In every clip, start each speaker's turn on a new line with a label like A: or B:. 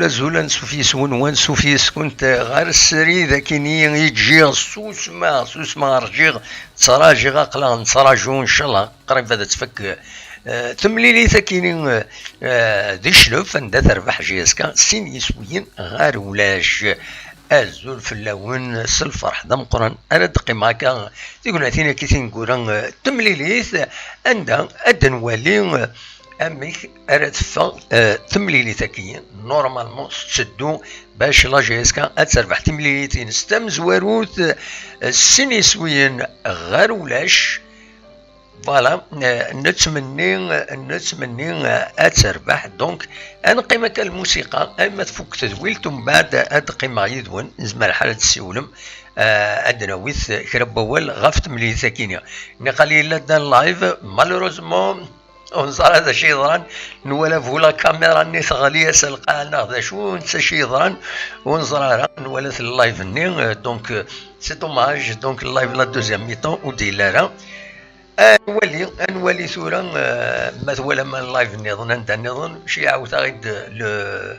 A: أزول نسوفيس ونسوفيس كنت غير السري ذاكيني يجي سوسما رجيغ تصراجيغ قلا نصراجو ان شاء الله قريب هذا تفك تمليلي ثاكيني ذي شلوف اندا تربح جيسكا سين يسويين غير ولاش أزول فلاون سلفرح دم قران أنا دقي معاك تقول عثينا كي تنقول تمليليث عندها أدنوالي أميك أرد فا تمليلي ثكيا نورمالمون تسدو باش لا جيسكا أتربح تمليلي نستم زواروث السنيسويين غير ولاش فوالا نتمني أتربح دونك أنا قيمة الموسيقى أما تفك تدويلت ومن بعد أدقيمة يدون نزمر حالة السيولم عندنا ويث كربوال غفت ملي ثكينيا نقالي لدى اللايف مالوروزمون ونصار هذا شي ضران نولا فولا كاميرا ني ثغالية سلقا ناخذ شو نسى شي ضران ونصرارها نولا في اللايف ني دونك سي دوماج دونك اللايف لا دوزيام ميطون وديلارا نولي ثورا مثلا من اللايف نظن انت نظن شي عاود غيد لو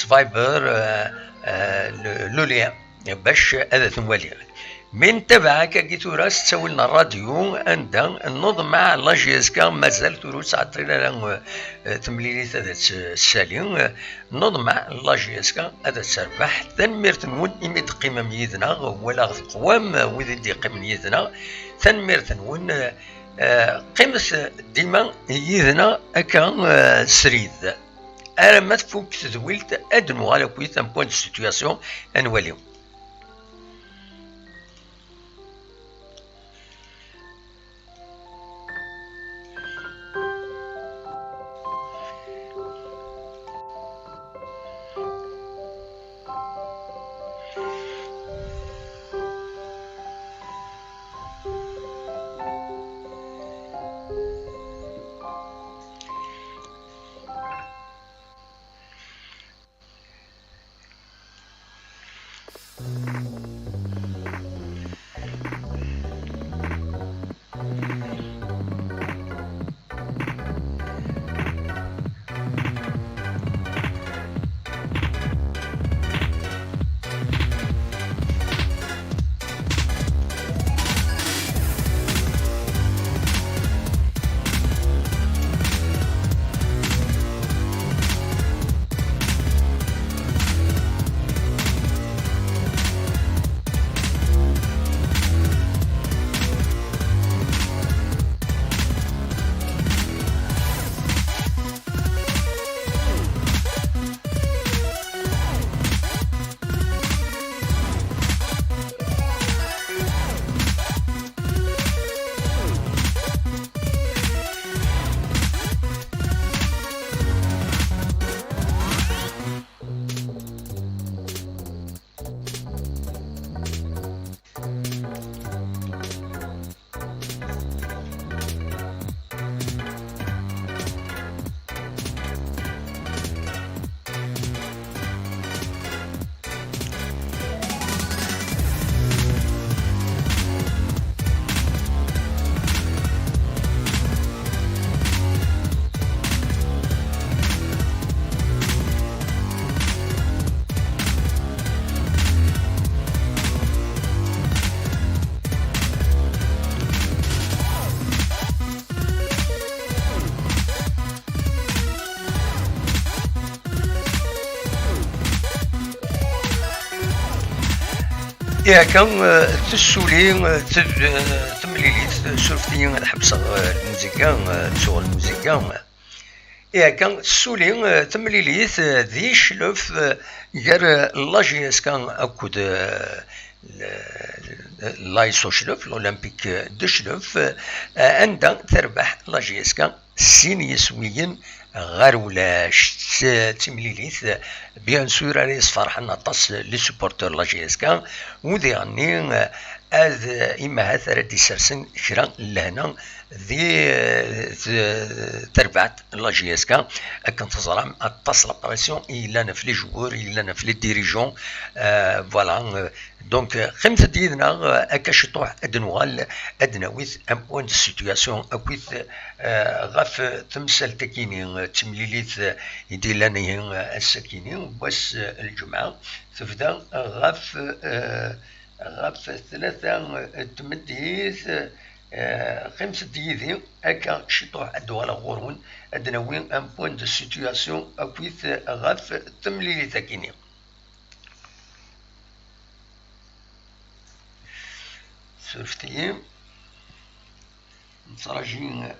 A: فايبر لو ليان باش هذا تنولي من تبعك كي ثورا تسوي لنا الراديو عندها نوض مع لا جيسكا مازال ثورا تعطينا تمليلي هذا السالين نوض مع لا جيسكا هذا تربح تنمير تنود يمد قيمه ميدنا ولا قوام وذي قيمه ميدنا تنمير تنون قيمة ديما يذنا أكا سريد أنا ما تفوك تدويلت أدنو على كويت أن بوان دو سيتوياسيون أنواليو يا كان تسولي تمليليت شوفتي نحبس الموسيقى شغل الموسيقى يا كان تسولي تمليليت ذي شلوف غير لاجيس كان اكود لايسوشلوف الأولمبيك دوشلوف عندها تربح لا جي اس كا سين يسويين غير ولاش تمليليث بيان سور راني فرحنا طاس لي سوبورتور لا جي اس كا ودي غني هذ إما هذا ردي سرسن كرا لهنا ذي تربعت لا جي اس كا كان تزرع اتصل لاباريسيون إلا في لي جوور إلا في لي ديريجون فوالا دونك خمسة ديدنا أكاش طوح أدنوال أدنويث أم بوان دو سيتوياسيون أكويث غاف تمثال تكيني تمليليث يديلاني السكيني بس الجمعة تبدا غاف ثلاثة تمديث خمسة ديذي أكا شطوح أدوالا غورون أدنوين أم بوان دو سيتوياسيون أكويث غاف تمليليث تكيني سرفتي نتراجين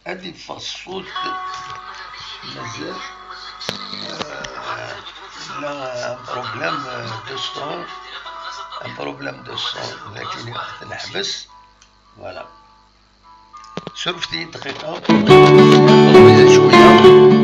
A: هادي فالصوت مازال لا بروبلام دو صون بروبلام دو صون لكن نحبس فوالا سرفتي دقيقة طويلة شوية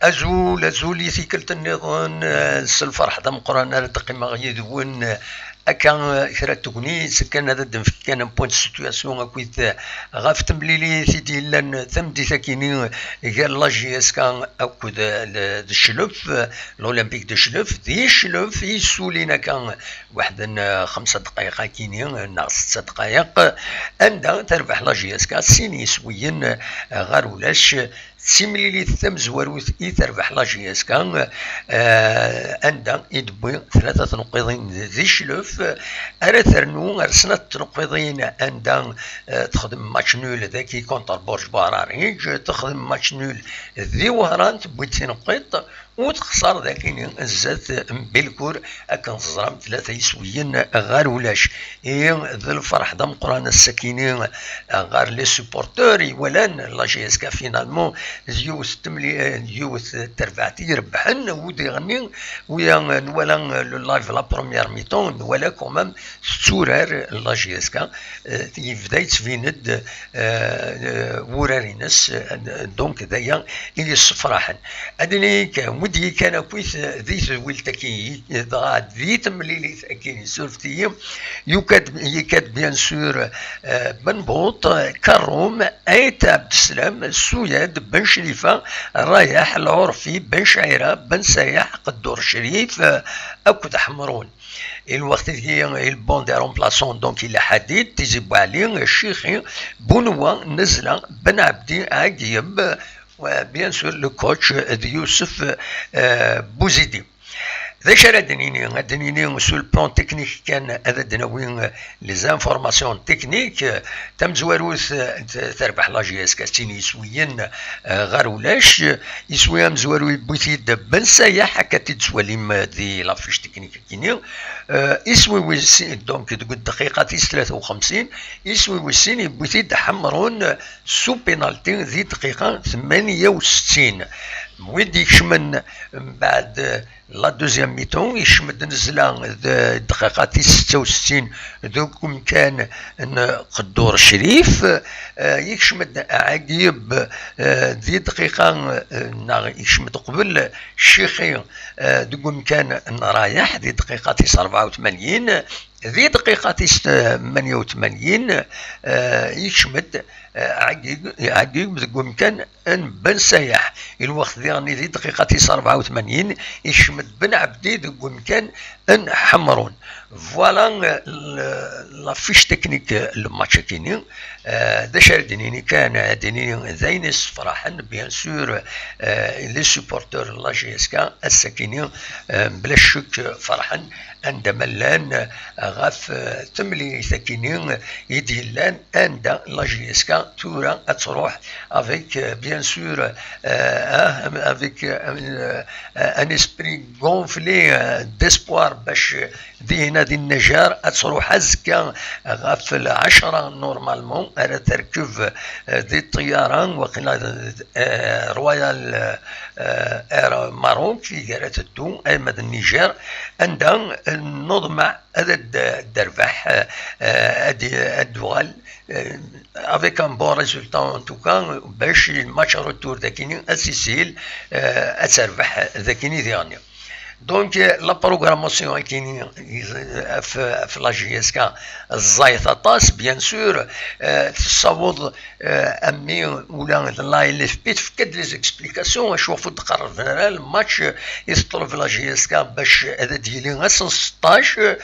A: أزول يثيكلت النظام الفرح دم قران الدقيمة يدون أكان كرا تغني سكان هذا الدم كان بوينت سيتوياسيون أكويت غاف تمليلي سيدي لان ثمدي ثاكيني قال لاجي اسكان أكود الشلف الأولمبيك دو شلف ذي شلف يسولينا كان واحد 5 دقائق كيني ناقص 6 دقائق عندها تربح لاجي اسكان سيني سويين غير ولاش سيمليلي ثم زواروث تربح لاجي اسكان عندها يدبي 3 نقيضين ذي شلف أرثرنو أرسنة نقيضين عندها تخدم ماتش نول ذاكي كونتر بورج باراريج تخدم ماتش نول ذي وهران تبوي تنقيط وتخسر ذاكين الزات بالكور أكن صرام 3 يسويين غير ولاش ذا الفرح دم قران السكينين غير لي سوبورتوري ولان لاجي اسكا فينالمون يوث تملي يوث تربعتي ربحن ودي غني ويا ولا لايف لا بروميير ميتون ولا كومام سورار لاجي اسكا يبدا يتفيند ورارينس دونك دايا اللي الصفراحن ادني ودي كان كويس ذي ويلتكي ذي تمليلي اكيد سورفتي يكاد بيان سور بنبوط كروم ايت عبد السلام السويد بن شريفه رايح العرفي بن شعيره بن سايح قدور شريف اكد حمرون الوقت اللي البون دي رومبلاسون دونك الى حديد تيزيبو عليه الشيخي بنوا نزله بن عبدي عقيب وبيان سور لو كوتش يوسف بوزيدي ذا شرا دنيني سو البلان تكنيك كان هذا دناوين لي زانفورماسيون تكنيك تم زواروث تربح لاجي اس كاستيني يسويين غير ولاش يسويهم زوارو بوثيد بن سايح هكا تتسواليم دي لافيش تكنيك كيني يسوي ويسين دونك تقول دقيقة 53 يسوي ويسين بوثيد حمرون سو بينالتي ذي دقيقة 68 ويدي يشمن بعد لا دوزيام ميتون يشمد نزله الدقيقة 66 دوكم كان قدور الشريف يشمد عقيب ذي دقيقة يشمد قبل الشيخي دوكم كان رايح ذي دقيقة 84 ذي دقيقة 88 يشمد عقيب تقول كان ان بن سايح الوقت ذي دقيقة 84 يشمد بن عبدي تقول كان ان حمرون فوالا لا فيش تكنيك الماتش كيني دشر دينيني كان دينيني زينس فرحا بيان سور لي سوبورتور لا جي اس كا السكيني بلا شك فرحا عندما لان غاف تملي سكيني يديلان عند لا جي اس كا تورا تروح افيك بيان سور افيك ان اسبري غونفلي ديسبوار باش ذي نادي النجار تروح هزكا غاف 10 نورمالمون على تركب ذي الطيران وقيلا رويال اير ماروك في قارة الدون ايمد النيجر عندها نضمع هذا الدربح الدوال avec un bon résultat en tout cas باش الماتش روتور ذاكيني اسيسيل اتربح ذاكيني ديالنا دونك لا بروغراماسيون كاينين في لا جي اس كا الزايطه طاس بيان سور تصاوض امي ولا لا ال اف بي تفكد لي زيكسبليكاسيون شوفوا تقرب الماتش يسطر في لا جي اس كا باش هذا ديالي 16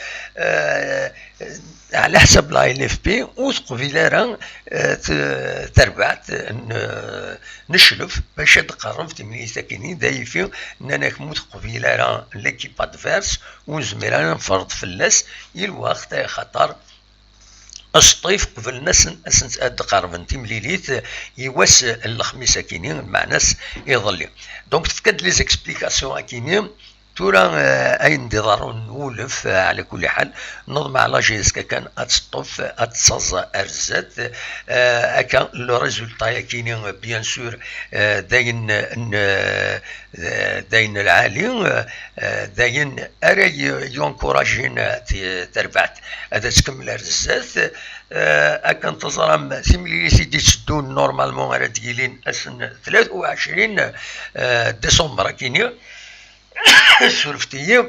A: على حسب لا ال اف بي وتقفيلارا تربعت نشلف باش تقرب تمني ساكنين دايفين اننا كموت قفيلارا ليكيب ادفيرس وزميلان نفرض في اللاس الوقت خطر الصيف قبل ناس اسنت اد قرب تمليليت يواس الخميس كاينين مع ناس يظلي دونك تفكد لي زيكسبليكاسيون كاينين تورا اين دي ضروري نولف على كل حال نظم على جيسكا كان اتسطف اتصز ارزات اكا لو ريزولتا كاينين بيان سور داين داين العالي داين اري يونكوراجين تربعت هذا تكمل ارزات اكن تزرم ثملي سيدي تسدون نورمالمون على تقيلين اسن 23 ديسمبر كينيا سورفتي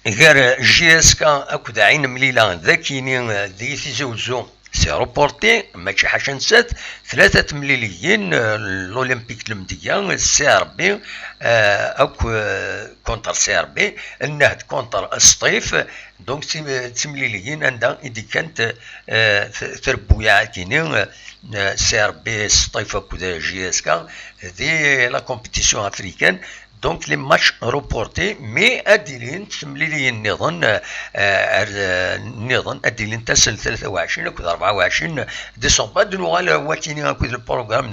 A: غير جي اس كا اكو عين مليله ذاكيني دي تزوزو سي روبورتي ماشي حاجه نسات 3 مليليين الاولمبيك المديه السي ار بي اكو كونتر سي ار بي النهد كونتر السطيف دونك تمليليين عندها اذا كانت تربويا كيني سي ار بي السطيف اكو جي اس كا دي لا كومبيتيسيون افريكان دونك لي ماتش روبورتي مي اديلين تمليلي النظام اديلين تسل 23 اكو 24 ديسمبر دنوغال واتيني اكو البروغرام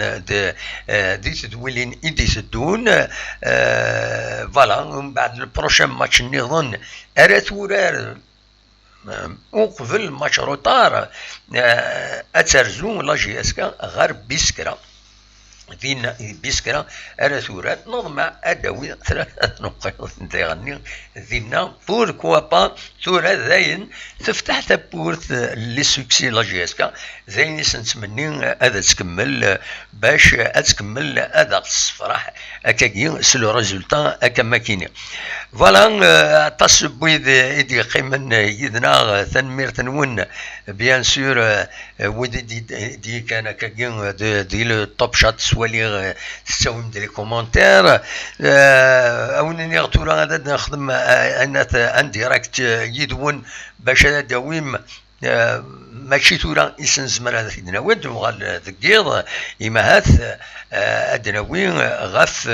A: دي تدويلين ايدي سدون فوالا ومن بعد البروشين ماتش النظام ارات ورار وقبل ماتش روتار اترزو لا جي اس كا غير بيسكرا فينا بيسكرا ارثورات نظمع ادوي 3 نقاط نتغني فينا بوركوا با ثورة ذاين تفتح تبورت لي سوكسي لا جي اس كا ذاين نتمنى هذا تكمل باش تكمل هذا الصفراح هكاكي سلو ريزولتا هكا ما كاين فوالا تصبويد ايدي قيمن يدنا تنمير تنون بيان سور ودي دي كان كاكي دي لو توب شات سوالي تساوم دي كومونتير او نغتورا هذا نخدم انا انديريكت يدون باش هذا داويم ماشي تورا يسن زمر هذا سيدنا ود وغال ذكيض إماهات أدناوين غف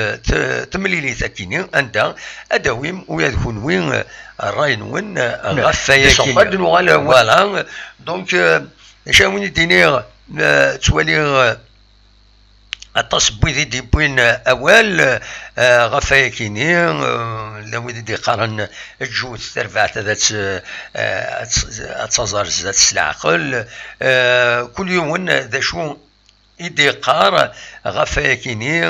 A: تمليلي ثاكيني أنت أداويم ويدخون وين الراين وين غف ياكيني فوالا دونك شاوني دينير توالي التصبيذ دي بوين أول غفايا كيني لو دي قارن الجوث ترفعت ذات تصزر ذات السلعقل كل يوم ذا شو إيدي قار غفايا كيني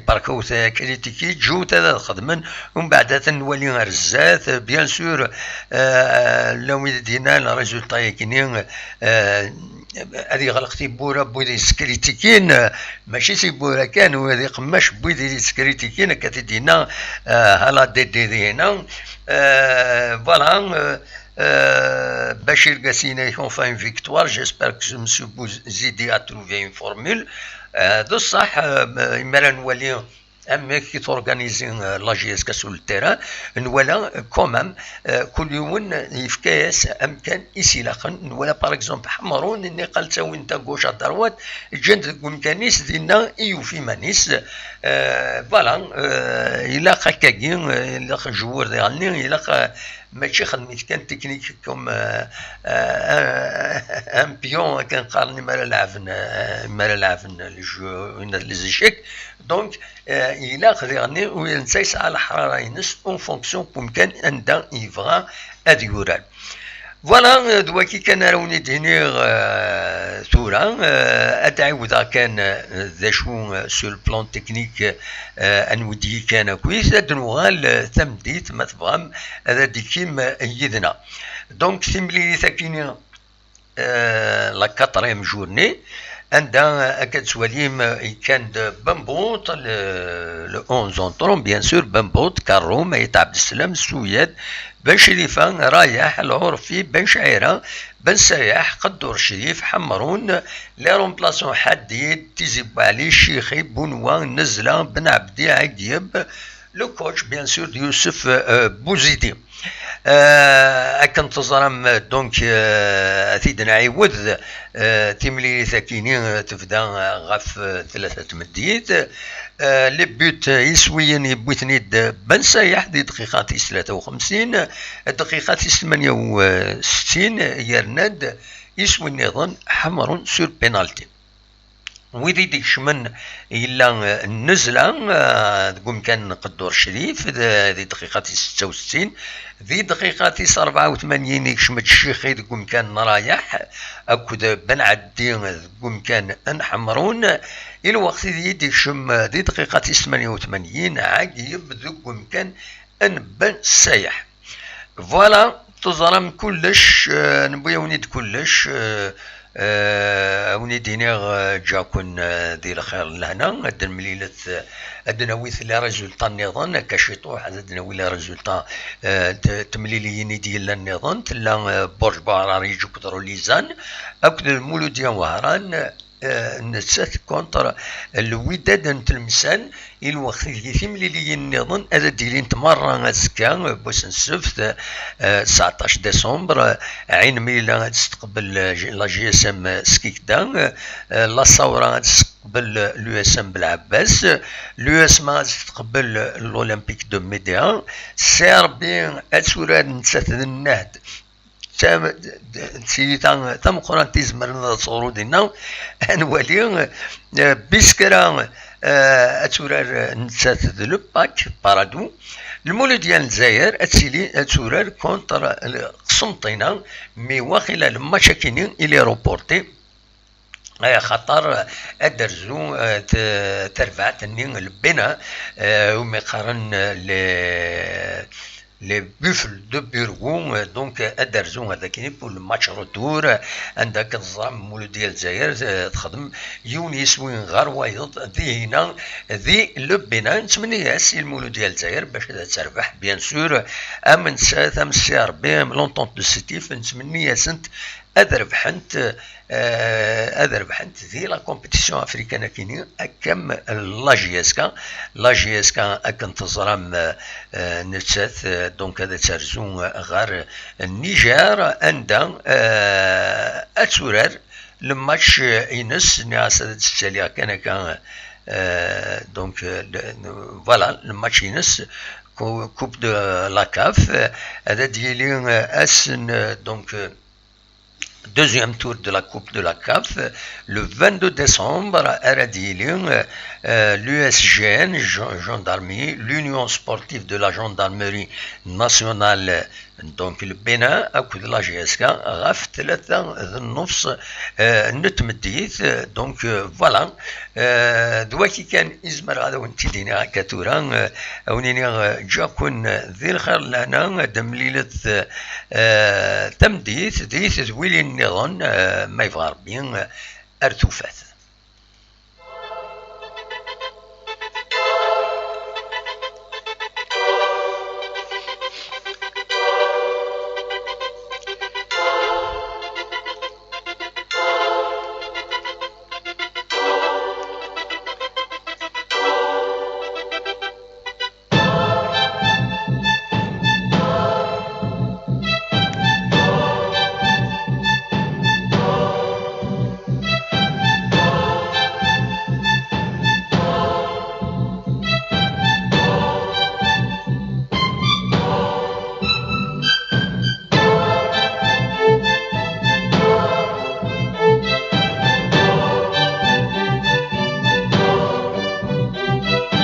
A: بركوث كريتيكي جوث هذا خدمن ومن بعد نولي رزات بيان سور لو دينا الريزولتا كيني هذه غلقتي بورا بويدي سكريتيكين ماشي سي بورا كانوا هذه قماش بويدي سكريتيكين كتدينا هلا دي هنا فوالا بشير قاسينا يكون فاين فيكتوار جيسبر كو مسيو بوزيدي ا تروفي اون فورمول هذا الصح مرة نولي اما كي تورغانيزين لا جي اس كاسو التيران نولا كومام كل يوم يفكاس امكان يسيلاقن نولا باغ اكزومبل حمرون اني قالت وانت كوشا دروات جند كومكانيس دينا ايو في مانيس فوالا الى هكاكي الى جوار ديالني الى ماشي خدمت كان تكنيك كوم ان بيون كان قارني مالا لعبن لي جو لي زيشيك دونك الى خديرني وينسيس على الحراره ينس اون فونكسيون بومكان اندا يفغا اديورال فوالا دواكي كان راوني دينير ثورا ادعوذا كان ذا شو سو البلان تكنيك انودي كان كويس دنوغال تمديت ما تفهم هذا ديكيم يدنا دونك ثملي ثاكيني لا كاتريم جورني عندها كتسواليم كان بمبوط لو 11 اونطرون بيان سور بمبوط كارو ميت عبد السلام السويد بن شريفة رايح العرفي بن شعيرة بن سياح قدور شريف حمرون لي رومبلاسون حديد تيزيب علي شيخي بنوان نزلة بن عبدي عقيب لو كوتش بيان سور يوسف بوزيدي أكن تزرم دونك ثيدنا عيوذ تملي ثاكيني تفدا غف 3 مديت لي بوت يسويين يبوتنيد بن سايح دي دقيقات 53 دقيقات 68 يرند يسوي النظام حمر سور بينالتي ويدي ديكشمن إلا النزلة تقوم كان قدور شريف ذي دقيقة 66 ذي دقيقة 84 يكشمت الشيخي تقوم كان رايح أكد بن عدين تقوم كان انحمرون الوقت ذي ديكشم ذي دقيقة 88 عقيب تقوم كان ان بن سايح فوالا تظلم كلش نبغي ونيد كلش ونيدينيغ جاكون دي الخير لهنا هاد المليلة ادناويث لا ريزولطا النظام كشيطوح ادناوي لا ريزولطا تمليليين ديال النظام تلا برج باراري جكدرو ليزان اكد المولوديا وهران نسات كونتر الوداد نتلمسان الوقت اللي تمليلي النظام هذا ديالين تمرة اسكا بوس السبت 19 ديسمبر عين ميلا تستقبل لا جي اس ام سكيكدا لا ثورة تستقبل لو اس ام بالعباس لو اس ام تستقبل الاولمبيك دو ميديا سيربي اتسوراد نسات النهد تم قران تيزمر صورو دينا انوالي بسكرا اتورار نسات لو باك بارادو المولود ديال الجزائر اتسيلي اتورار كونتر قسنطينه مي واخيلا الماتش كاينين الي روبورتي خطر ادرزو ترفعت البناء ومي قارن les buffles de Burgos donc ادرزو هذا كاين بور الماتش روتور عندك النظام مولود ديال الجزائر تخدم يونس وين غير وايض ذي هنا ذي لو بناء نتمنى ياسي المولود ديال الجزائر باش تربح بيان سور امن ثم سي ار بي لونطونت دو سيتيف نتمنى ياسنت أذربحنت ذي لا كومبيتيسيون افريكان كاينين كم لا جي اس كا اكن تزرم نتسات دونك هذا ترزون غير النيجر عندها اتورار الماتش ينس ناس تسالي كان دونك فوالا الماتش ينس كوب دو لا كاف هذا ديالي اسن دونك deuxième tour de la Coupe de la CAF, le 22 décembre, à Radilin, l'USGN, gendarmerie, l'Union sportive de la gendarmerie nationale, donc le Bénin, à coup de la GSK, RAF, النص نتمديت donc voilà دواكي كان إزمر هذا وانتي دينا كاتورا ونيني جاكون ذي الخير لنا دمليلة تمديت ديت ذويلي النظام ما يفغر بين أرتوفات